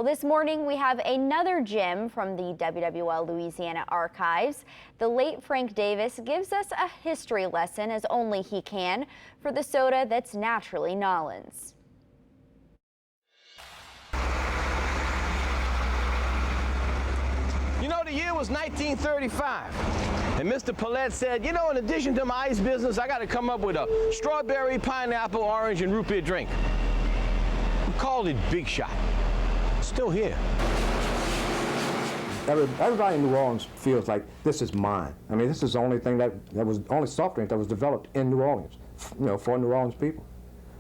this morning we have another gem from the WWL Louisiana archives. The late Frank Davis gives us a history lesson as only he can for the soda that's naturally Nolan's. You know, the year was 1935, and Mr. Paulette said, you know, in addition to my ice business, I got to come up with a strawberry, pineapple, orange, and root beer drink. We called it Big Shot. It's still here. Everybody in New Orleans feels like this is mine. I mean, this is the only thing that was only soft drink that was developed in New Orleans, you know, for New Orleans people.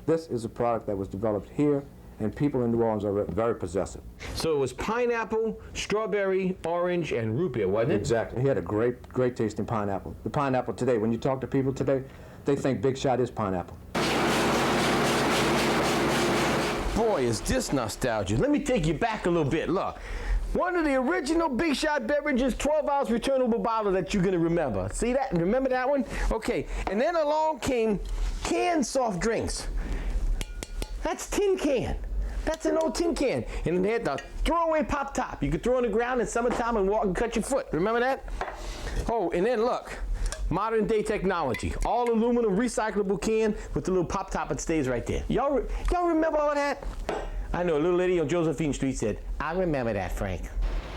This is a product that was developed here, and people in New Orleans are very possessive. So it was pineapple, strawberry, orange, and root beer, wasn't it? Exactly. He had a great tasting pineapple. The pineapple today, when you talk to people today, they think Big Shot is pineapple. Boy, is this nostalgia. Let me take you back a little bit. Look, one of the original Big Shot beverages, 12-ounce returnable bottle that you're gonna remember. See that? Remember that one? Okay, and then along came canned soft drinks. That's tin can. That's an old tin can. And they had the throwaway pop top. You could throw on the ground in summertime and walk and cut your foot. Remember that? Oh, and then look, modern day technology. All aluminum recyclable can with the little pop top that stays right there. Y'all remember all that? I know a little lady on Josephine Street said, I remember that, Frank.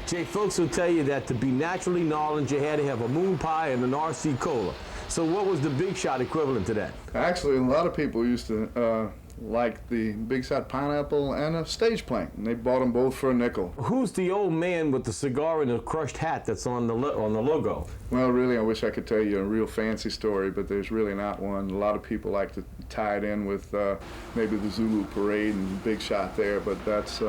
Jay, folks will tell you that to be naturally Nolan's, you had to have a moon pie and an RC Cola. So what was the Big Shot equivalent to that? Actually, a lot of people used to like the Big Shot pineapple and a stage plank, and they bought them both for a nickel. Who's the old man with the cigar and the crushed hat that's on the logo? Well, really, I wish I could tell you a real fancy story, but there's really not one. A lot of people like to tie it in with maybe the Zulu Parade and Big Shot there, but that's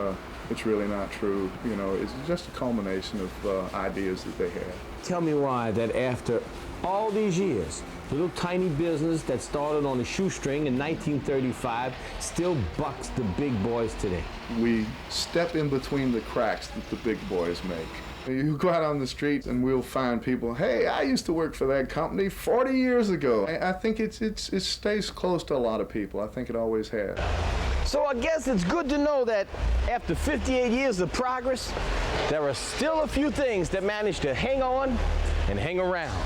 it's really not true. You know, it's just a culmination of ideas that they had. Tell me why that after all these years, little tiny business that started on a shoestring in 1935 still bucks the big boys today. We step in between the cracks that the big boys make. You go out on the street and we'll find people, hey, I used to work for that company 40 years ago. I think it stays close to a lot of people. I think it always has. So I guess it's good to know that after 58 years of progress, there are still a few things that manage to hang on and hang around.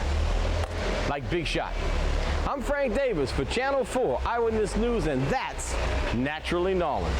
Like Big Shot. I'm Frank Davis for Channel 4 Eyewitness News, and that's Naturally Nolan's.